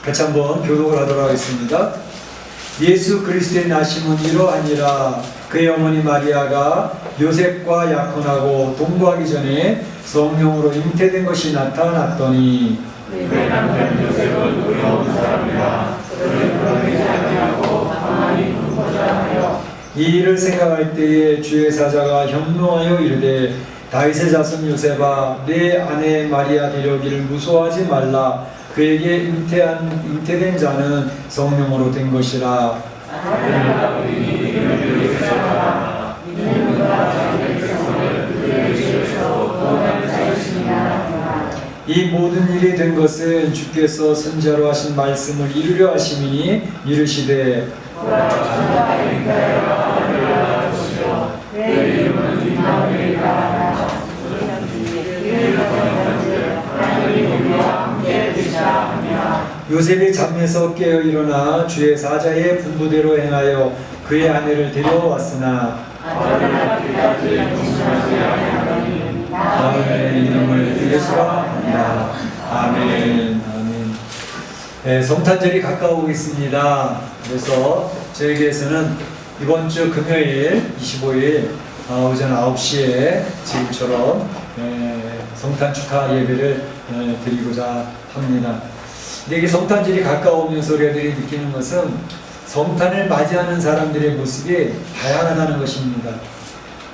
같이 한번 교독을 하도록 하겠습니다. 예수 그리스도의 나심은 이러하니라. 그의 어머니 마리아가 요셉과 약혼하고 동거하기 전에 성령으로 잉태된 것이 나타났더니 내 남편 요셉은 의로운 사람이라 그를 불안하지 아니하고 가만히 둔고자 하여. 이 일을 생각할 때에 주의 사자가 현명하여 이르되 다윗의 자손 요셉아 내 아내 마리아 데려오기를 무서워하지 말라. 그에게 잉태된 자는 성령으로 된 것이라. 이 모든 일이 된 것은 주께서 선지자로 하신 말씀을 이루려 하심이니 이르시되 요셉이 잠에서 깨어 일어나 주의 사자의 분부대로 행하여 그의 아내를 데려왔으나 아멘. 이름을 예수가 합니다. 아멘. 아멘. 네, 성탄절이 가까우고 있습니다. 그래서 저에게서는 이번 주 금요일 25일 오전 9시에 지금처럼 성탄 축하 예배를 드리고자 합니다. 근데 이게 성탄절이 가까우면서 우리들이 느끼는 것은 성탄을 맞이하는 사람들의 모습이 다양하다는 것입니다.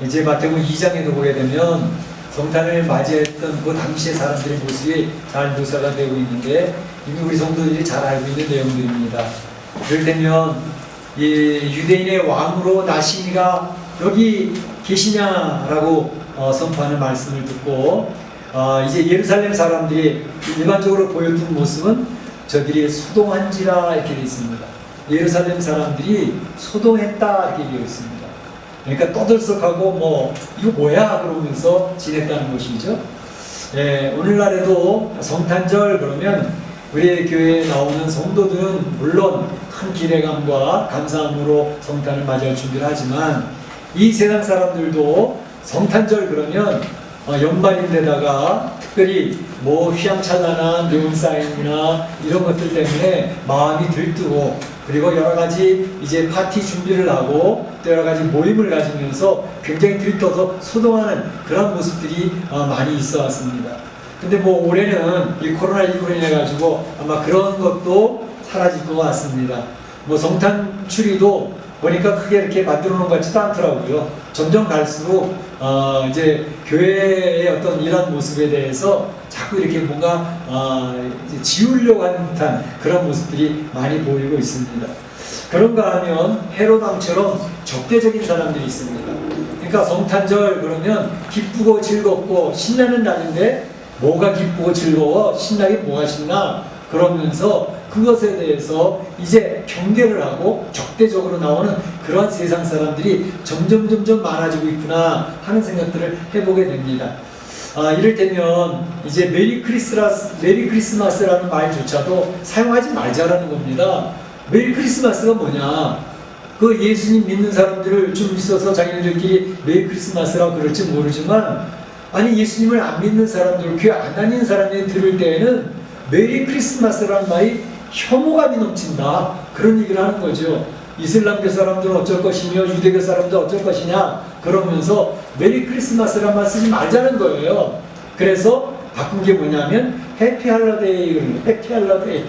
이제 마태복음 2장에도 보게 되면 성탄을 맞이했던 그 당시의 사람들의 모습이 잘 묘사가 되고 있는데 이미 우리 성도들이 잘 알고 있는 내용들입니다. 그럴 때면 이 유대인의 왕으로 나시미가 여기 계시냐라고 선포하는 말씀을 듣고 이제 예루살렘 사람들이 일반적으로 보였던 모습은 저들이 소동한지라 이렇게 되어 있습니다. 예루살렘 사람들이 소동했다 이렇게 되어 있습니다. 그러니까 떠들썩하고 뭐 이거 뭐야 그러면서 지냈다는 것이죠. 오늘날에도 성탄절 그러면 우리 교회에 나오는 성도들은 물론 큰 기대감과 감사함으로 성탄을 맞이할 준비를 하지만 이 세상 사람들도 성탄절 그러면 연말인데다가 특별히 뭐 휘황찬란한 네온 사인이나 이런 것들 때문에 마음이 들뜨고 그리고 여러 가지 이제 파티 준비를 하고 또 여러 가지 모임을 가지면서 굉장히 들떠서 소동하는 그런 모습들이 많이 있어 왔습니다. 근데 뭐 올해는 이 코로나19로 인해 가지고 아마 그런 것도 사라질 것 같습니다. 뭐 성탄 추리도 보니까 크게 이렇게 만들어 놓은 것 같지도 않더라고요. 점점 갈수록 이제 교회의 어떤 이런 모습에 대해서 자꾸 이렇게 뭔가 이제 지우려고 하는 듯한 그런 모습들이 많이 보이고 있습니다. 그런가 하면 헤롯 왕처럼 적대적인 사람들이 있습니다. 그러니까 성탄절 그러면 기쁘고 즐겁고 신나는 날인데 뭐가 기쁘고 즐거워 신나게 뭐가 신나 그러면서 그것에 대해서 이제 경계를 하고 적대적으로 나오는 그런 세상 사람들이 점점 많아지고 있구나 하는 생각들을 해보게 됩니다. 이를테면 이제 메리 크리스마스라는 말조차도 사용하지 말자라는 겁니다. 메리 크리스마스가 뭐냐? 그 예수님 믿는 사람들을 좀 있어서 자기네들끼리 메리 크리스마스라고 그럴지 모르지만 아니 예수님을 안 믿는 사람들, 교회 안 다니는 사람들이 들을 때에는 메리 크리스마스라는 말이 혐오감이 넘친다. 그런 얘기를 하는 거죠. 이슬람교 사람들은 어쩔 것이며 유대교 사람들은 어쩔 것이냐 그러면서 메리 크리스마스란 말 쓰지 말자는 거예요. 그래서 바꾼 게 뭐냐면 해피 할러데이, 해피 할러데이.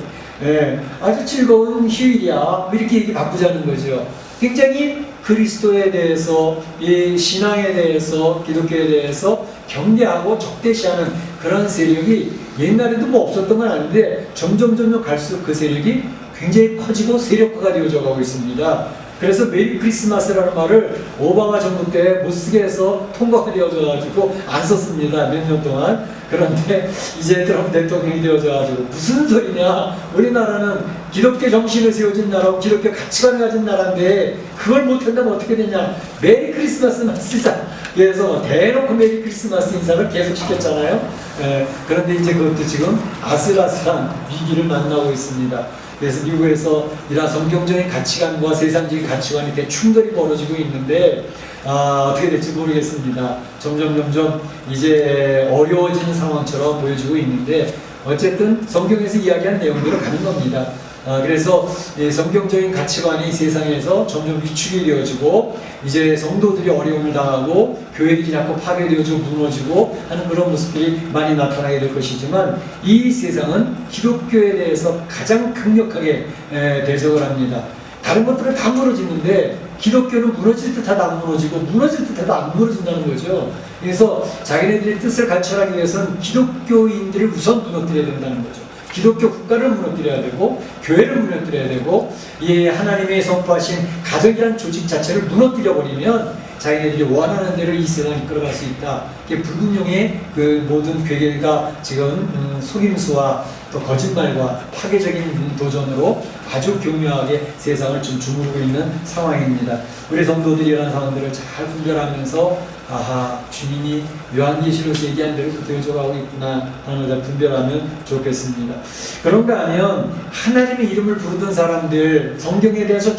아주 즐거운 휴일이야. 이렇게 얘기 바꾸자는 거죠. 굉장히 그리스도에 대해서, 이 신앙에 대해서, 기독교에 대해서 경계하고 적대시하는 그런 세력이 옛날에도 뭐 없었던 건 아닌데 점점 갈수록 그 세력이 굉장히 커지고 세력화가 되어져 가고 있습니다. 그래서 메리 크리스마스라는 말을 오바마 정부 때 못 쓰게 해서 통과가 되어져 가지고 안 썼습니다. 몇 년 동안. 그런데 이제 트럼프 대통령이 되어져 가지고 무슨 소리냐. 우리나라는 기독교 정신을 세워진 나라고 기독교 가치관을 가진 나라인데 그걸 못한다면 어떻게 되냐. 메리 크리스마스만 쓰자. 그래서 대놓고 메리 크리스마스 인사를 계속 시켰잖아요. 그런데 이제 그것도 지금 아슬아슬한 위기를 만나고 있습니다. 그래서 미국에서 이런 성경적인 가치관과 세상적인 가치관이 대충돌이 벌어지고 있는데 어떻게 될지 모르겠습니다. 점점 이제 어려워지는 상황처럼 보여지고 있는데 어쨌든 성경에서 이야기한 내용대로 가는 겁니다. 그래서 성경적인 가치관이 세상에서 점점 위축이 되어지고 이제 성도들이 어려움을 당하고 교회들이 자꾸 파괴되어지고 무너지고 하는 그런 모습들이 많이 나타나게 될 것이지만 이 세상은 기독교에 대해서 가장 강력하게 대적을 합니다. 다른 것들은 다 무너지는데 기독교는 무너질 듯하다 안 무너지고 무너질 듯하다 안 무너진다는 거죠. 그래서 자기네들의 뜻을 관철하기 위해서는 기독교인들을 우선 무너뜨려야 된다는 거죠. 기독교 국가를 무너뜨려야 되고 교회를 무너뜨려야 되고 이 하나님의 선포하신 가정이란 조직 자체를 무너뜨려 버리면 자기네들이 원하는 대로 이 세상을 이끌어갈 수 있다. 이게 불균형의 그 모든 괴계가 지금 속임수와 또 거짓말과 파괴적인 도전으로 아주 교묘하게 세상을 좀 주무르고 있는 상황입니다. 우리 성도들이 이런 상황들을 잘 분별하면서 아하, 주님이 요한계시록에서 얘기한 대로 되어져가고 있구나 하는 것을 분별하면 좋겠습니다. 그런가 하면 하나님의 이름을 부르던 사람들, 성경에 대해서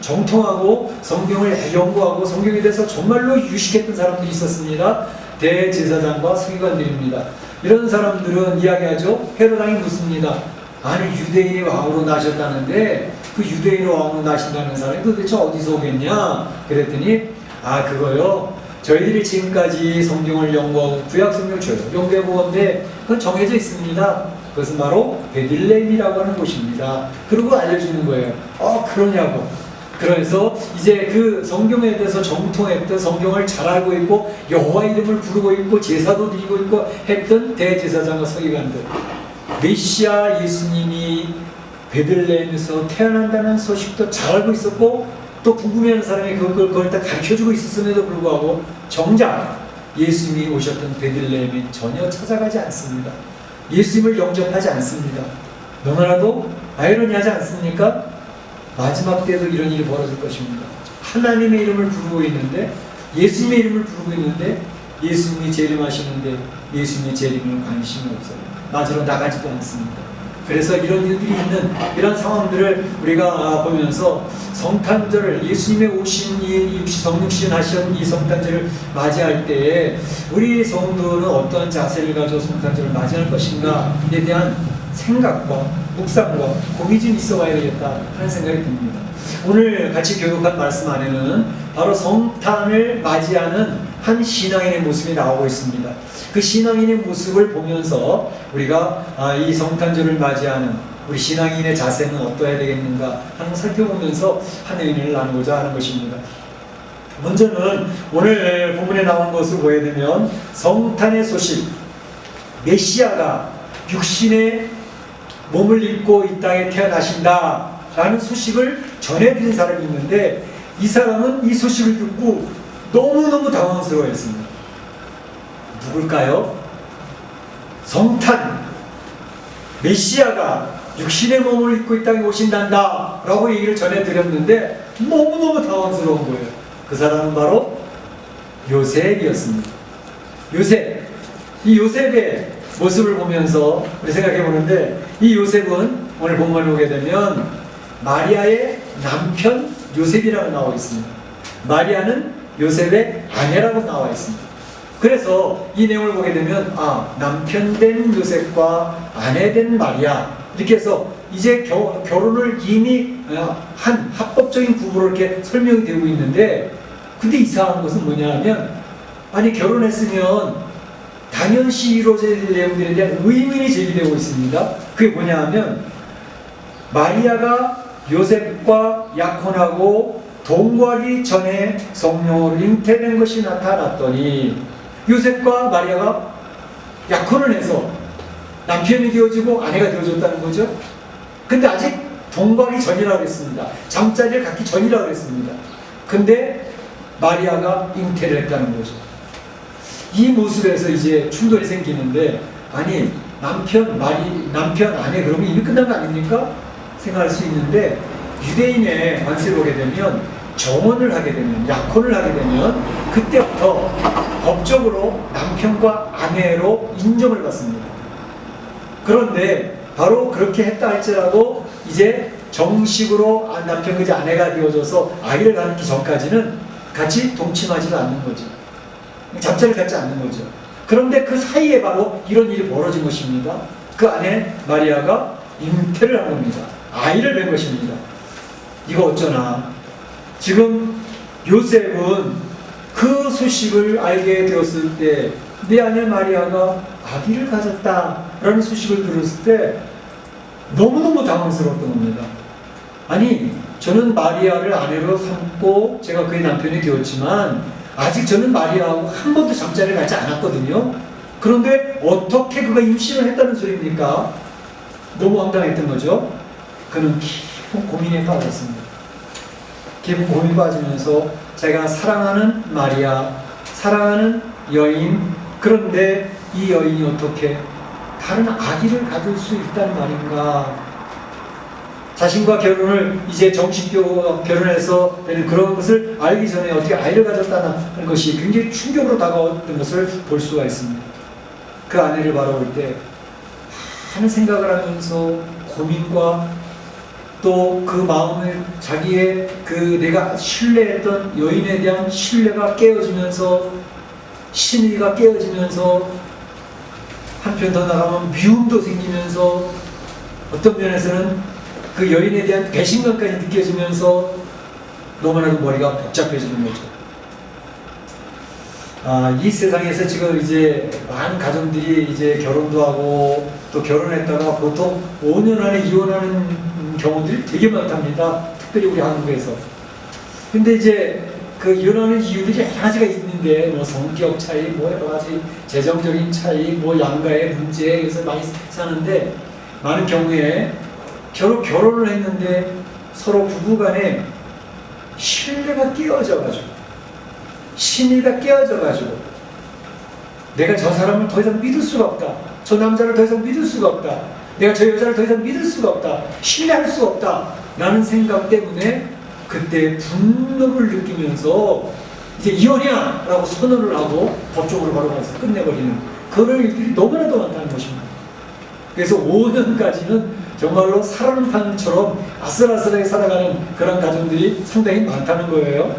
정통하고 성경을 연구하고 성경에 대해서 정말로 유식했던 사람들이 있었습니다. 대제사장과 서기관들입니다. 이런 사람들은 이야기하죠. 헤롯 왕이 묻습니다. 아니 유대인이 왕으로 나셨다는데 그 유대인이 왕으로 나신다는 사람이 도대체 어디서 오겠냐? 그랬더니 그거요. 저희들이 지금까지 성경을 연구하고 구약 성경을 연구해 보건데 그건 정해져 있습니다. 그것은 바로 베들레헴이라고 하는 곳입니다. 그러고 알려주는 거예요. 그러냐고. 그래서 이제 그 성경에 대해서 정통했던 성경을 잘 알고 있고 여호와 이름을 부르고 있고 제사도 드리고 있고 했던 대제사장과 서기관들, 메시아 예수님이 베들레헴에서 태어난다는 소식도 잘 알고 있었고 또 궁금해하는 사람이 그걸 다 가르쳐주고 있었음에도 불구하고 정작 예수님이 오셨던 베들레헴에 전혀 찾아가지 않습니다. 예수님을 영접하지 않습니다. 너무나도 아이러니하지 않습니까? 마지막 때도 이런 일이 벌어질 것입니다. 하나님의 이름을 부르고 있는데 예수님의 이름을 부르고 있는데 예수님이 재림하시는데 예수님의 재림에는 관심이 없어요. 맞으러 나가지도 않습니다. 그래서 이런 일들이 있는 이런 상황들을 우리가 보면서 성탄절을 예수님의 오신 이 성육신 하신 이 성탄절을 맞이할 때에 우리 성도는 어떤 자세를 가지고 성탄절을 맞이할 것인가에 대한 생각과 묵상과 고민이 좀 있어 봐야 되겠다 하는 생각이 듭니다. 오늘 같이 교독한 말씀 안에는 바로 성탄을 맞이하는 한 신앙인의 모습이 나오고 있습니다. 그 신앙인의 모습을 보면서 우리가 이 성탄절을 맞이하는 우리 신앙인의 자세는 어떠해야 되겠는가 하는 걸 살펴보면서 한 의미를 나누고자 하는 것입니다. 먼저는 오늘 본문에 나온 것을 보게 되면 성탄의 소식, 메시아가 육신의 몸을 입고 이 땅에 태어나신다 라는 소식을 전해드린 사람이 있는데 이 사람은 이 소식을 듣고 너무너무 당황스러워했습니다. 누굴까요? 성탄, 메시아가 육신의 몸을 입고 이 땅에 오신단다 라고 얘기를 전해드렸는데 너무너무 당황스러운 거예요. 그 사람은 바로 요셉이었습니다. 요셉, 이 요셉의 모습을 보면서 우리 생각해 보는데 이 요셉은 오늘 본문을 보게 되면 마리아의 남편 요셉이라고 나와 있습니다. 마리아는 요셉의 아내라고 나와 있습니다. 그래서 이 내용을 보게 되면 남편 된 요셉과 아내 된 마리아 이렇게 해서 이제 결혼을 이미 한 합법적인 부부로 이렇게 설명이 되고 있는데 근데 이상한 것은 뭐냐 하면 아니 결혼했으면 당연시 이루어져야 될 내용들에 대한 의문이 제기되고 있습니다. 그게 뭐냐 하면 마리아가 요셉과 약혼하고 동거하기 전에 성령으로 잉태된 것이 나타났더니 요셉과 마리아가 약혼을 해서 남편이 되어지고 아내가 되어졌다는 거죠. 근데 아직 동거하기 전이라고 했습니다. 잠자리를 갖기 전이라고 했습니다. 근데 마리아가 잉태를 했다는 거죠. 이 모습에서 이제 충돌이 생기는데 아니 남편 아내 그러면 이미 끝난 거 아닙니까? 생각할 수 있는데 유대인의 관습을 보게 되면 정혼을 하게 되면 약혼을 하게 되면 그때부터 법적으로 남편과 아내로 인정을 받습니다. 그런데 바로 그렇게 했다 할지라도 이제 정식으로 남편 그지 아내가 되어져서 아이를 낳기 전까지는 같이 동침하지도 않는 거죠. 잠자리를 갖지 않는 거죠. 그런데 그 사이에 바로 이런 일이 벌어진 것입니다. 그 아내 마리아가 잉태를 한 겁니다. 아이를 뵌 것입니다. 이거 어쩌나. 지금 요셉은 그 소식을 알게 되었을 때 내 아내 마리아가 아기를 가졌다라는 소식을 들었을 때 너무너무 당황스러웠던 겁니다. 아니, 저는 마리아를 아내로 삼고 제가 그의 남편이 되었지만 아직 저는 마리아하고 한 번도 잠자리를 하지 않았거든요. 그런데 어떻게 그가 임신을 했다는 소리입니까? 너무 황당했던 거죠. 그는 깊은 고민에 빠졌습니다. 깊은 고민에 빠지면서 제가 사랑하는 마리아, 사랑하는 여인, 그런데 이 여인이 어떻게 다른 아기를 가질 수 있다는 말인가? 자신과 결혼을 이제 정식 결혼해서 되는 그런 것을 알기 전에 어떻게 아이를 가졌다는 것이 굉장히 충격으로 다가왔던 것을 볼 수가 있습니다. 그 아내를 바라볼 때 많은 생각을 하면서 고민과 또 그 마음을 자기의 그 내가 신뢰했던 여인에 대한 신뢰가 깨어지면서 신의가 깨어지면서 한편 더 나가면 미움도 생기면서 어떤 면에서는 그 여인에 대한 배신감까지 느껴지면서 너무나도 머리가 복잡해지는 거죠. 이 세상에서 지금 이제 많은 가정들이 이제 결혼도 하고 또 결혼했다가 보통 5년 안에 이혼하는 경우들이 되게 많답니다. 특별히 우리 한국에서. 근데 이제 그 이혼하는 이유들이 여러 가지가 있는데 뭐 성격 차이, 뭐 여러 가지 재정적인 차이, 뭐 양가의 문제에서 많이 사는데 많은 경우에 결혼을 했는데 서로 부부간에 신뢰가 깨어져가지고 신의가 깨어져가지고 내가 저 사람을 더 이상 믿을 수가 없다. 저 남자를 더 이상 믿을 수가 없다. 내가 저 여자를 더 이상 믿을 수가 없다. 신뢰할 수가 없다. 라는 생각 때문에 그때 분노를 느끼면서 이제 이혼이야! 라고 선언을 하고 법적으로 바로 가서 끝내버리는 그런 일들이 너무나도 많다는 것입니다. 그래서 5년까지는 정말로 사랑판처럼 아슬아슬하게 살아가는 그런 가정들이 상당히 많다는 거예요.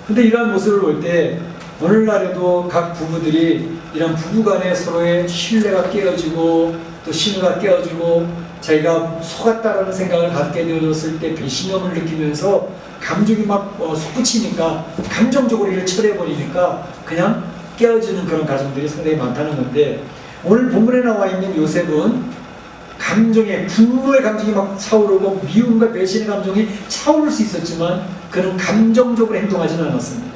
근데 이러한 모습을 볼 때 오늘날에도 각 부부들이 이런 부부간에 서로의 신뢰가 깨어지고 또 신뢰가 깨어지고 자기가 속았다라는 생각을 갖게 되어졌을 때 배신감을 느끼면서 감정이 막 솟구치니까 감정적으로 이를 처리해버리니까 그냥 깨어지는 그런 가정들이 상당히 많다는 건데 오늘 본문에 나와 있는 요셉은 분노의 감정이 막 차오르고 미움과 배신의 감정이 차오를 수 있었지만 그는 감정적으로 행동하지는 않았습니다.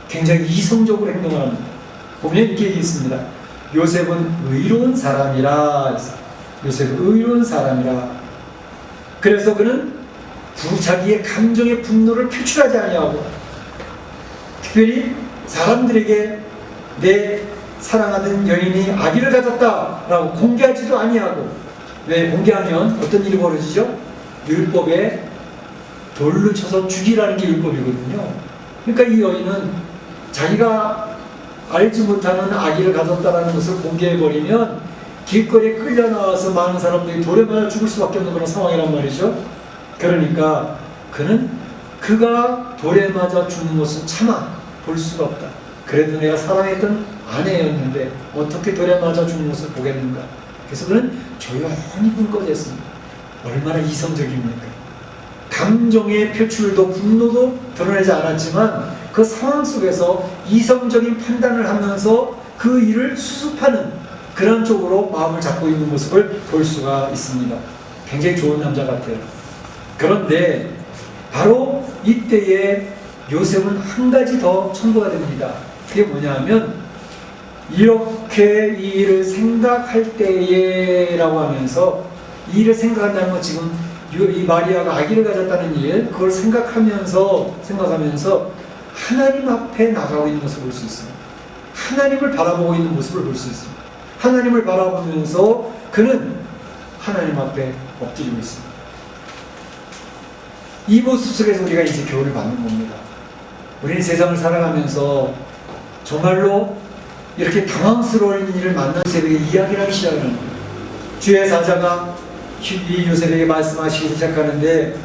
굉장히 이성적으로 행동을 합니다. 보면 이렇게 얘기했습니다. 요셉은 의로운 사람이라. 요셉은 의로운 사람이라. 그래서 그는 자기의 감정의 분노를 표출하지 아니하고 특별히 사람들에게 내 사랑하던 여인이 아기를 가졌다라고 공개하지도 아니하고 왜 공개하면 어떤 일이 벌어지죠? 율법에 돌로 쳐서 죽이라는 게 율법이거든요. 그러니까 이 여인은 자기가 알지 못하는 아기를 가졌다는 것을 공개해버리면 길거리에 끌려 나와서 많은 사람들이 돌에 맞아 죽을 수밖에 없는 그런 상황이란 말이죠. 그러니까 그가 돌에 맞아 죽는 것은 차마 볼 수가 없다. 그래도 내가 사랑했던 아내였는데 어떻게 돌에 맞아 죽는 것을 보겠는가. 그래서 그는 조용히 불 꺼졌습니다. 얼마나 이성적입니까? 감정의 표출도 분노도 드러내지 않았지만 그 상황 속에서 이성적인 판단을 하면서 그 일을 수습하는 그런 쪽으로 마음을 잡고 있는 모습을 볼 수가 있습니다. 굉장히 좋은 남자 같아요. 그런데 바로 이때에 요셉은 한 가지 더 첨부가 됩니다. 그게 뭐냐면 이렇게 이 일을 생각할 때에 라고 하면서 이 일을 생각한다는 건 지금 이 마리아가 아기를 가졌다는 일 그걸 생각하면서 하나님 앞에 나가고 있는 모습을 볼 수 있습니다. 하나님을 바라보고 있는 모습을 볼 수 있습니다. 하나님을 바라보면서 그는 하나님 앞에 엎드리고 있습니다. 이 모습 속에서 우리가 이제 교훈을 받는 겁니다. 우리는 세상을 살아가면서 정말로 이렇게 당황스러운 일을 만난 요셉에게 이야기를 하기 시작하는 거예요. 주의 사자가 이 요셉에게 말씀하시기 시작하는데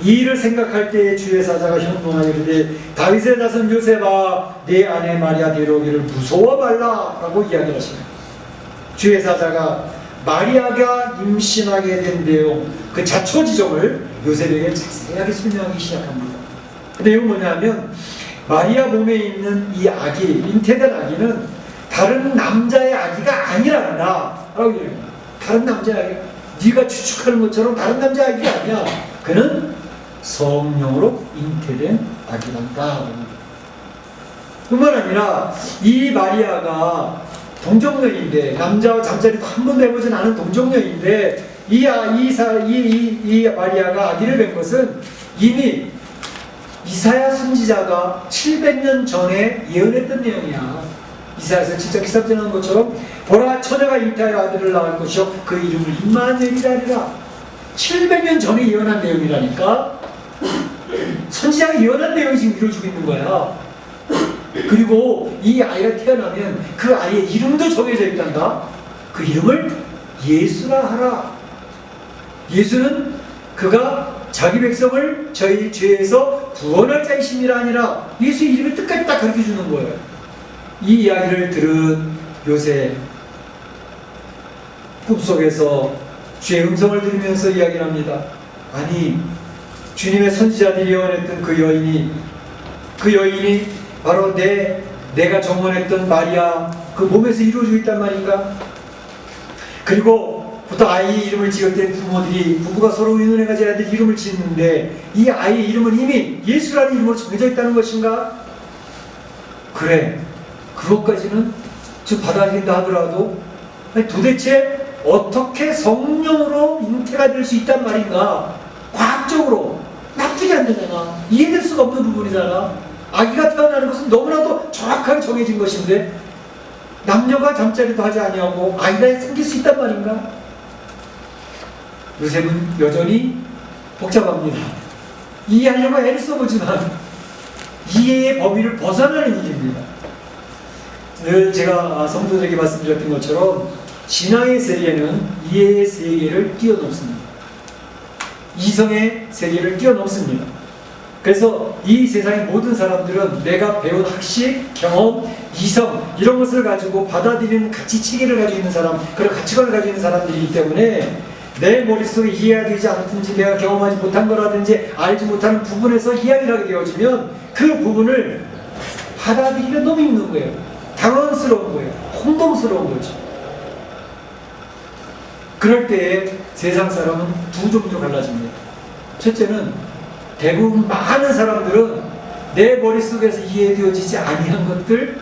이 일을 생각할 때 주의 사자가 현몽하여 이르되 다윗의 자손 요셉아 내 아내 마리아 데려오기를 무서워 말라 라고 이야기를 하십니다. 주의 사자가 마리아가 임신하게 된 내용, 그 자초지종을 요셉에게 자세하게 설명하기 시작합니다. 그 내용은 뭐냐면 마리아 몸에 있는 이 아기, 잉태된 아기는 다른 남자의 아기가 아니란다 라고 얘기합니다. 다른 남자의 아기, 네가 추측하는 것처럼 다른 남자의 아기가 아니야. 그는 성령으로 잉태된 아기란다. 뿐만 아니라 이 마리아가 동정녀인데, 남자와 잠자리도 한 번도 해보진 않은 동정녀인데, 이 마리아가 아기를 뵌 것은 이미 이사야 선지자가 700년 전에 예언했던 내용이야. 이사야서 진짜 기사전한 것처럼 보라, 처녀가 잉태하여 아들을 낳을 것이요 그 이름을 임마누엘이라 하리라. 700년 전에 예언한 내용이라니까. 선지자가 예언한 내용이 지금 이루어지고 있는 거야. 그리고 이 아이가 태어나면 그 아이의 이름도 정해져 있단다. 그 이름을 예수라 하라. 예수는 그가 자기 백성을 저희 죄에서 구원할 자이심이라 아니라 예수의 이름을 끝까지 딱 가르쳐 주는 거예요. 이 이야기를 들은 요셉, 꿈속에서 주의 음성을 들으면서 이야기를 합니다. 아니, 주님의 선지자들이 예언했던 그 여인이 바로 내가 정언했던 마리아 그 몸에서 이루어지고 있단 말인가? 그리고 부터 아이 이름을 지을 때 부부가 서로 의논해가지고 아이들 이름을 짓는데 이 아이의 이름은 이미 예수라는 이름으로 정해져 있다는 것인가? 그래, 그것까지는 좀 받아들인다 하더라도 아니, 도대체 어떻게 성령으로 잉태가 될 수 있단 말인가? 과학적으로 납득이 안 되잖아. 이해될 수가 없는 부분이잖아. 아기가 태어나는 것은 너무나도 정확하게 정해진 것인데 남녀가 잠자리도 하지 아니하고 아이가 생길 수 있단 말인가? 요셉은 여전히 복잡합니다. 이해하려고 애를 써보지만 이해의 범위를 벗어나는 일입니다. 늘 제가 성도들에게 말씀드렸던 것처럼 신앙의 세계는 이해의 세계를 뛰어넘습니다. 이성의 세계를 뛰어넘습니다. 그래서 이 세상의 모든 사람들은 내가 배운 학식, 경험, 이성 이런 것을 가지고 받아들이는 가치 체계를 가지고 있는 사람, 그런 가치관을 가지고 있는 사람들이기 때문에 내 머릿속에 이해가 되지 않든지 내가 경험하지 못한 거라든지 알지 못하는 부분에서 이야기를 하게 되어지면 그 부분을 받아들이기가 너무 힘든 거예요. 당황스러운 거예요. 혼동스러운 거죠. 그럴 때에 세상 사람은 두 종류로 갈라집니다. 첫째는 대부분 많은 사람들은 내 머릿속에서 이해되어지지 아니한 것들,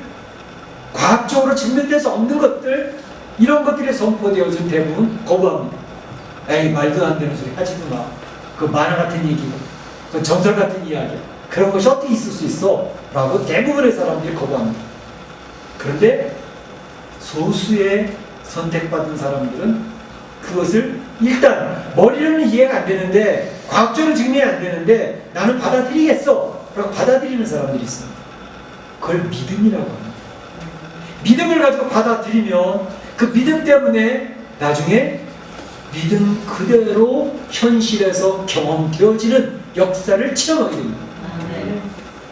과학적으로 증명될 수 없는 것들, 이런 것들이 선포되어진 대부분 거부합니다. 에이, 말도 안 되는 소리 하지도 마. 그 만화 같은 얘기고, 그 전설 같은 이야기, 그런 것이 어떻게 있을 수 있어? 라고 대부분의 사람들이 거부합니다. 그런데 소수의 선택받은 사람들은 그것을 일단 머리로는 이해가 안 되는데 과학적으로 증명이 안 되는데 나는 받아들이겠어 라고 받아들이는 사람들이 있습니다. 그걸 믿음이라고 합니다. 믿음을 가지고 받아들이면 그 믿음 때문에 나중에 믿음 그대로 현실에서 경험되어지는 역사를 체험하게 됩니다.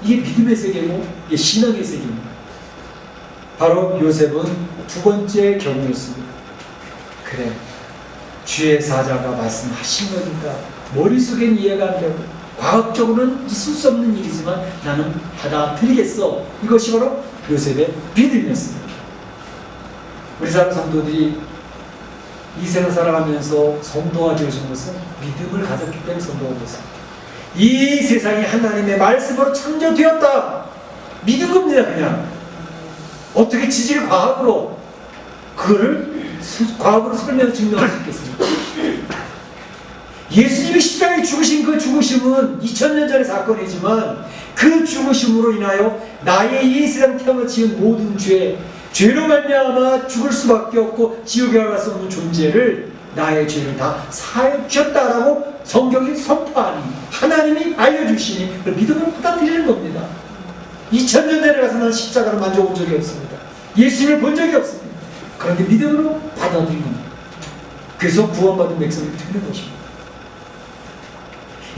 이게 믿음의 세계고 이게 신앙의 세계입니다. 바로 요셉은 두 번째 경우였습니다. 그래, 주의 사자가 말씀하신 거니까 머릿속엔 이해가 안 되고 과학적으로는 있을 수 없는 일이지만 나는 받아들이겠어. 이것이 바로 요셉의 믿음이었습니다. 우리 사람 성도들이 이 세상 살아가면서 성도가 되어진 것은 믿음을 가졌기 때문에 성도가 되었습니다. 이 세상이 하나님의 말씀으로 창조되었다. 믿은 겁니다. 그냥 어떻게 지질 과학으로 그거를 과학으로 설명해서 증명할 수 있겠습니까? 예수님이 십자가에 죽으신 그 죽으심은 2000년 전의 사건이지만 그 죽으심으로 인하여 나의 이 세상 태어나 지은 모든 죄로 말미암아 죽을 수밖에 없고 지옥에 갈 수 없는 존재를 나의 죄를 다 사해 주셨다라고 성경이 선포하니 하나님이 알려주시니 그 믿음을 받아들이는 겁니다. 2000년 전에 가서 나는 십자가를 만져본 적이 없습니다. 예수님을 본 적이 없습니다. 그런데 믿음으로 받아들이는 겁니다. 그래서 구원받은 백성이 되는 것입니다.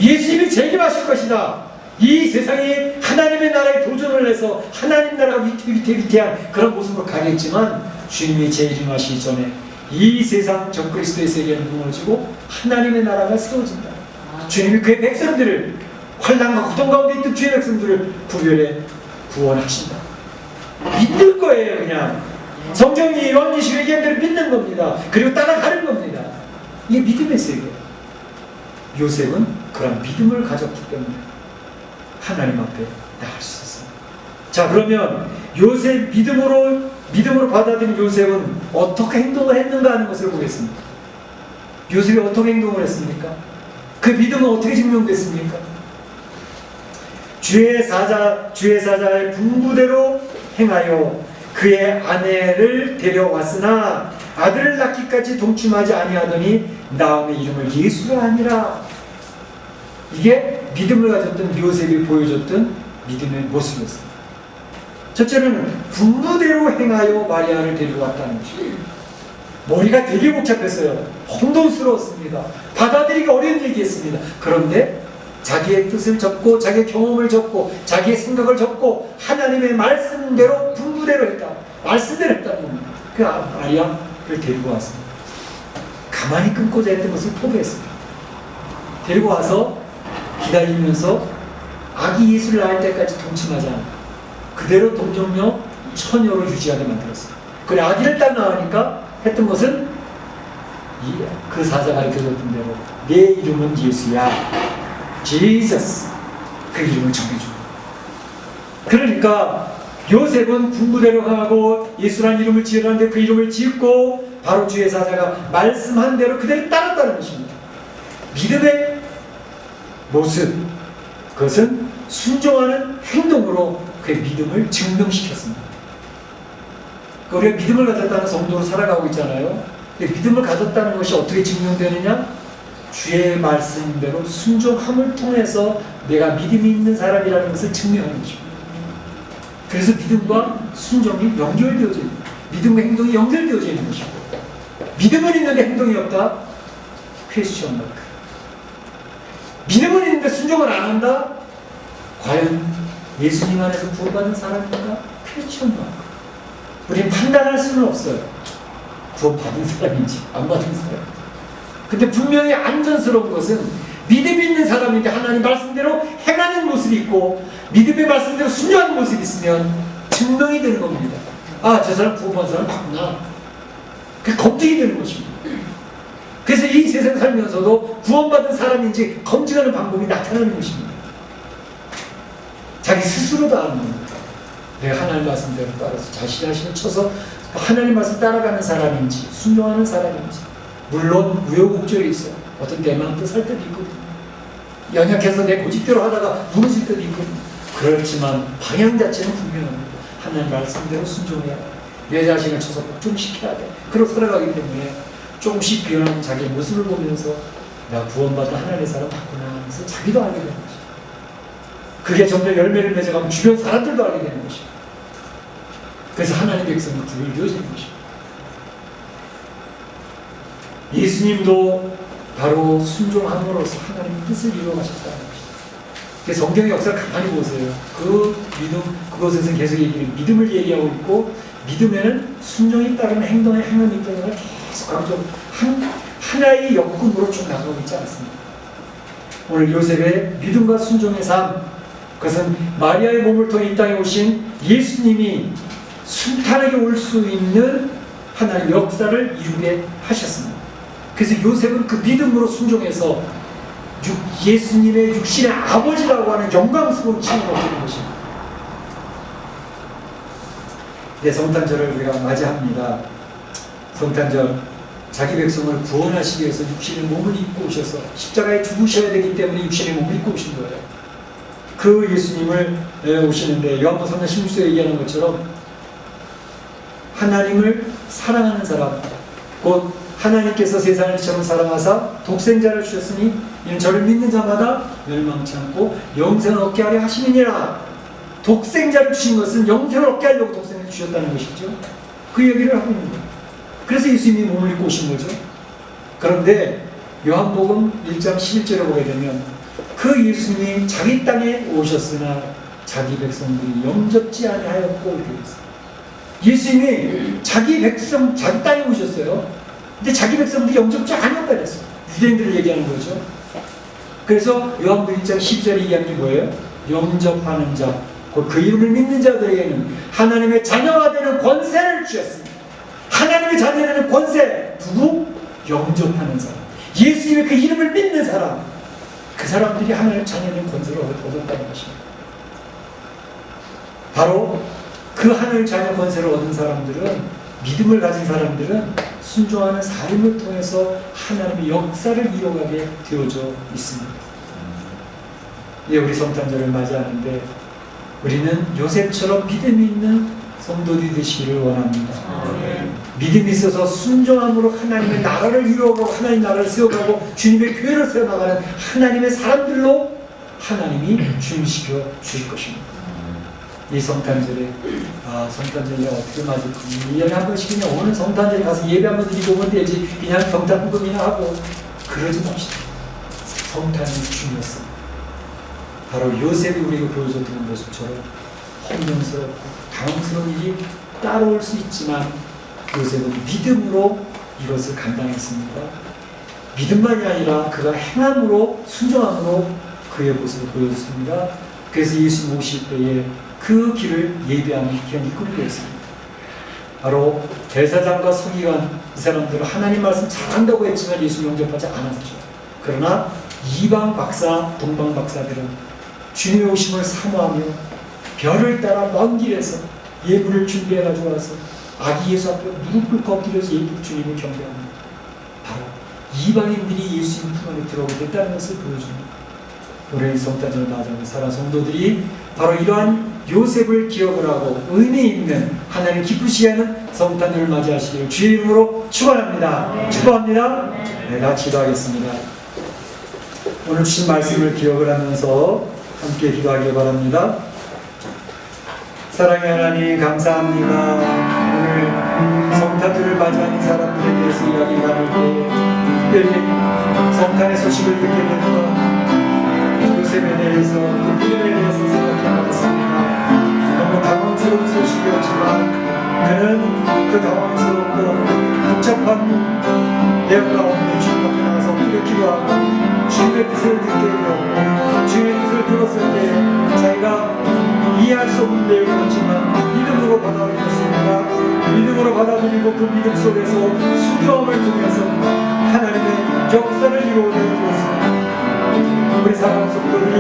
예수님이 재림하실 것이다. 이 세상에 하나님의 나라에 도전을 해서 하나님 나라가 위태위태한 그런 모습으로 가겠지만 주님이 재림하시기 전에 이 세상 적그리스도의 세계는 무너지고 하나님의 나라가 세워진다. 주님이 그의 백성들을, 환난과 고통 가운데 있던 주의 백성들을 구별해 구원하신다. 믿는 거예요. 그냥 성경이 요한계시록 얘기한 대로 믿는 겁니다. 그리고 따라가는 겁니다. 이게 믿음의 세계예요. 요셉은 그런 믿음을 가졌기 때문에 하나님 앞에 나갈 수 있었습니다. 자, 그러면 요셉 믿음으로 받아들인 요셉은 어떻게 행동을 했는가 하는 것을 보겠습니다. 요셉이 어떻게 행동을 했습니까? 그 믿음은 어떻게 증명됐습니까? 주의 사자의 분부대로 행하여 그의 아내를 데려왔으나 아들을 낳기까지 동침하지 아니하더니 나음의 이름을 예수라 하니라. 이게 믿음을 가졌던 요셉이 보여줬던 믿음의 모습이었습니다. 첫째는 분부대로 행하여 마리아를 데려왔다는 것이에요. 머리가 되게 복잡했어요. 혼돈스러웠습니다. 받아들이기 어려운 얘기였습니다. 그런데 자기의 뜻을 적고 자기의 경험을 적고 자기의 생각을 적고 하나님의 말씀대로 분부대로 했다. 말씀대로 했다는 겁니다. 그 마리아를 데리고 왔습니다. 가만히 끊고자 했던 것을 포기했습니다. 데리고 와서 기다리면서 아기 예수를 낳을 때까지 동침하지 않고 그대로 동정녀 처녀로 유지하게 만들었어요. 그래, 아기를 딱 낳으니까 했던 것은 그 사자가 가르쳐줬던 대로 내 이름은 예수야. Jesus. 그 이름을 정해주고. 그러니까 요셉은 분부대로 하고 예수라는 이름을 지으라는데 그 이름을 짓고 바로 주의 사자가 말씀한 대로 그대로 따랐다는 것입니다. 믿음의 모습, 그것은 순종하는 행동으로 그의 믿음을 증명시켰습니다. 우리가 믿음을 가졌다는 성도로 살아가고 있잖아요. 믿음을 가졌다는 것이 어떻게 증명되느냐? 주의 말씀대로 순종함을 통해서 내가 믿음이 있는 사람이라는 것을 증명하는 것입니다. 그래서 믿음과 순종이 연결되어져 있는, 믿음과 행동이 연결되어져 있는 것이고, 믿음은 있는데 행동이 없다? 퀘스천 마크. 믿음은 있는데 순종을 안 한다? 과연 예수님 안에서 구원받은 사람인가? 퀘스천 마크. 우리는 판단할 수는 없어요. 구원받은 사람인지 안 받은 사람인지. 근데 분명히 안전스러운 것은 믿음이 있는 사람인데 하나님 말씀대로 행하는 모습이 있고 믿음의 말씀대로 순종하는 모습이 있으면 증명이 되는 겁니다. 아, 저 사람 구원받은 사람 맞구나. 그게 검증이 되는 것입니다. 그래서 이 세상 살면서도 구원받은 사람인지 검증하는 방법이 나타나는 것입니다. 자기 스스로도 아는 겁니다. 내가 하나님 말씀대로 따라서 자신을 쳐서 하나님 말씀 따라가는 사람인지 순종하는 사람인지. 물론 우여곡절이 있어요. 어떤 내 마음 뜻 할 때도 있거든요. 연약해서 내 고집대로 하다가 무너질 때도 있거든요. 그렇지만 방향 자체는 분명합니다. 하나님 말씀대로 순종해야 돼. 내 자신을 쳐서 복종시켜야 돼. 그러고 살아가기 때문에 조금씩 변하는 자기의 모습을 보면서 내가 구원받은 하나님의 사람 맞구나 하면서 자기도 알게 되는 것이죠. 그게 점점 열매를 맺어가면 주변 사람들도 알게 되는 것이죠. 그래서 하나님의 백성이 구별이 되어지는 것이죠. 예수님도 바로 순종함으로써 하나님의 뜻을 이루어가셨다는 것이죠. 성경의 역사를 가만히 보세요. 그 믿음, 그것에서 계속 믿음을 얘기하고 있고 믿음에는 순종이 따르는 행동의 행함이 있다는 걸 계속 강조, 하나의 역군으로 쭉 나가고 있지 않습니다. 오늘 요셉의 믿음과 순종의 삶, 그것은 마리아의 몸을 통해 이 땅에 오신 예수님이 순탄하게 올 수 있는 하나님의 역사를 이루게 하셨습니다. 그래서 요셉은 그 믿음으로 순종해서 예수님의 육신의 아버지라고 하는 영광스러운 칭을 얻는 것입니다. 네, 성탄절을 우리가 맞이합니다. 성탄절, 자기 백성을 구원하시기 위해서 육신의 몸을 입고 오셔서 십자가에 죽으셔야 되기 때문에 육신의 몸을 입고 오신 거예요. 그 예수님을 오시는데 요한복음 3장 16절에 얘기하는 것처럼 하나님을 사랑하는 사람, 곧 하나님께서 세상을 이처럼 사랑하사 독생자를 주셨으니 이는 저를 믿는 자마다 멸망치 않고 영생을 얻게 하려 하심이니라. 독생자를 주신 것은 영생을 얻게 하려고 독생자를 주셨다는 것이죠. 그 얘기를 하고 있는 거예요. 그래서 예수님이 몸을 입고 오신 거죠. 그런데 요한복음 1장 11절에 보게 되면 그 예수님이 자기 땅에 오셨으나 자기 백성들이 영접지 아니하였고 이렇게 됐어요. 예수님이 자기 백성, 자기 땅에 오셨어요. 근데 자기 백성들이 영접지 않았다 그랬어요. 유대인들을 얘기하는 거죠. 그래서 요한복음 1장 10절에 얘기하는 게 뭐예요? 영접하는 자, 곧 그 이름을 믿는 자들에게는 하나님의 자녀가 되는 권세를 주셨습니다. 하나님의 자녀가 되는 권세, 누구? 영접하는 사람. 예수님의 그 이름을 믿는 사람, 그 사람들이 하나님의 자녀된 권세를 얻었다는 것입니다. 바로 그 하나님의 자녀 권세를 얻은 사람들은, 믿음을 가진 사람들은 순종하는 삶을 통해서 하나님의 역사를 이뤄가게 되어져 있습니다. 예, 우리 성탄절을 맞이하는데 우리는 요셉처럼 믿음이 있는 성도들이 되시기를 원합니다. 믿음이 있어서 순종함으로 하나님의 나라를 이루어가고 하나님의 나라를 세워가고 주님의 교회를 세워나가는 하나님의 사람들로 하나님이 주임시켜 주실 것입니다. 이 성탄절에 성탄절에 어떻게 맞을까? 1년에 한 번씩 그냥 오늘 성탄절에 가서 예배 한번 드리고 오면 되지, 그냥 경탄부금이나 하고 그러지 맙시다. 성탄이 중요했습니다. 바로 요셉이 우리가 보여줬던 모습처럼 혼돈스럽고 당황스러운 일이 따라올 수 있지만 요셉은 믿음으로 이것을 감당했습니다. 믿음만이 아니라 그가 행함으로, 순종함으로 그의 모습을 보여줬습니다. 그래서 예수 오실 때에 그 길을 예비하는 기한이 꾸리겠습니다. 바로 대사장과 서기관, 이 사람들은 하나님 말씀 잘한다고 했지만 예수 영접하지 않았죠. 그러나 이방 박사, 동방 박사들은 주님의 오심을 사모하며 별을 따라 먼 길에서 예물을 준비해가지고 와서 아기 예수 앞에 무릎 꿇고 엎드려서 주님을 경배합니다. 바로 이방인들이 예수님 품 안에 들어오게 됐다는 것을 보여줍니다. 올해 성탄절을 맞이하는 사랑 성도들이 바로 이러한 요셉을 기억을 하고 의미 있는 하나님 기쁘시게 하는 성탄절을 맞이하시기를 주의 이름으로 축원합니다. 축복합니다. 네, 같이 기도하겠습니다. 오늘 주신 말씀을 기억을 하면서 함께 기도하길 바랍니다. 사랑의 하나님 감사합니다. 오늘 성탄절을 맞이하는 사람들에 대해서 이야기 나눌 때 특별히 성탄의 소식을 듣게 되는 요셉에 대해서, 그 믿음에 대해서 생각해봤습니다. 너무 당황스러운 소식이었지만 그는 그 당황스럽고 복잡한 내용 가운데 주님 앞에 나가서 엎드려 기도하고 주님의 뜻을 듣게 되었고 주님의 뜻을 들었을 때 자기가 이해할 수 없는 내용이었지만 믿음으로 받아들였습니다. 믿음으로 받아들이고 그 믿음 속에서 순종함을 통해서 하나님의 역사를 이루어내 주었습니다. 우리 사랑하는 성도들이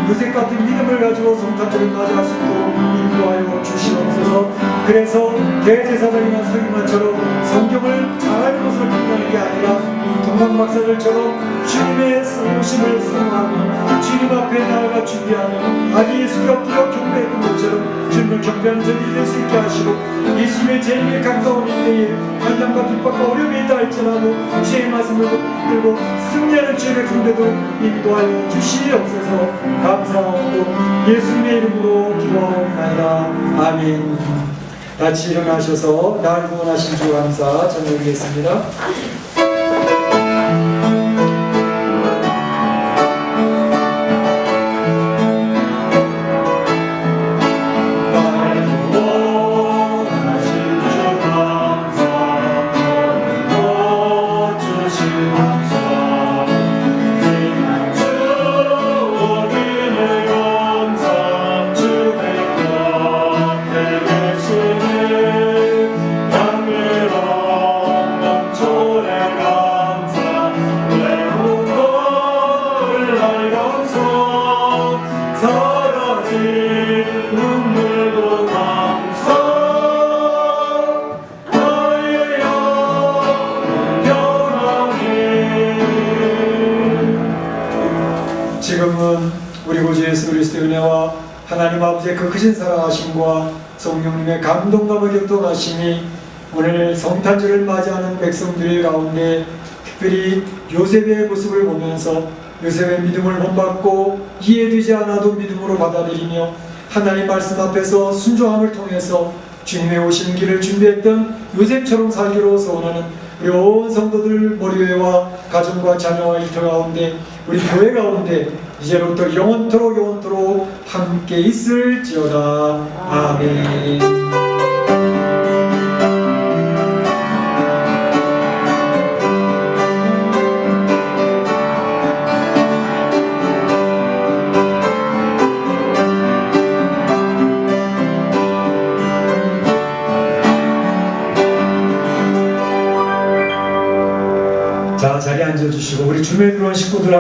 요셉 같은 믿음을 가지고 성탄절을 맞이할 수 있도록 인도하여 주시옵소서. 그래서 대제사장이나 서기관처럼 성경을 잘하는 것을 빛나는 게 아니라 동방박사들처럼 주님의 오심을 사모하며 주님 앞에 나아가 준비하며 아기 예수를 엎드려 경배했던 것처럼 주님을 경배하는 자들이 될 수 있게 하시고 예수님의 재림에 가까운 이때에 환난과 핍박과 어려움이 있다 할지라도 주의 말씀을 붙들고 승리하는 주의 백성들도 인도하여 주시옵소서. 감사하고 예수님의 이름으로 기도하옵나이다. 아멘. 같이 일어나셔서 날 구원하신 주 감사 전해드리겠습니다. 지금은 우리 구주 예수 그리스도의 은혜와 하나님 아버지의 그 크신 사랑하심과 성령님의 감동감을 교통하심이 오늘 성탄절을 맞이하는 백성들 가운데 특별히 요셉의 모습을 보면서 요셉의 믿음을 본받고 이해되지 않아도 믿음으로 받아들이며 하나님 말씀 앞에서 순종함을 통해서 주님의 오시는 길을 준비했던 요셉처럼 살기로 소원하는 우리 온 성도들 머리회와 가정과 자녀와 일터 가운데 우리 교회 가운데 이제부터 영원토록 함께 있을지어다. 아멘. 자, 자리에 앉아주시고 우리 주멜로원 식구들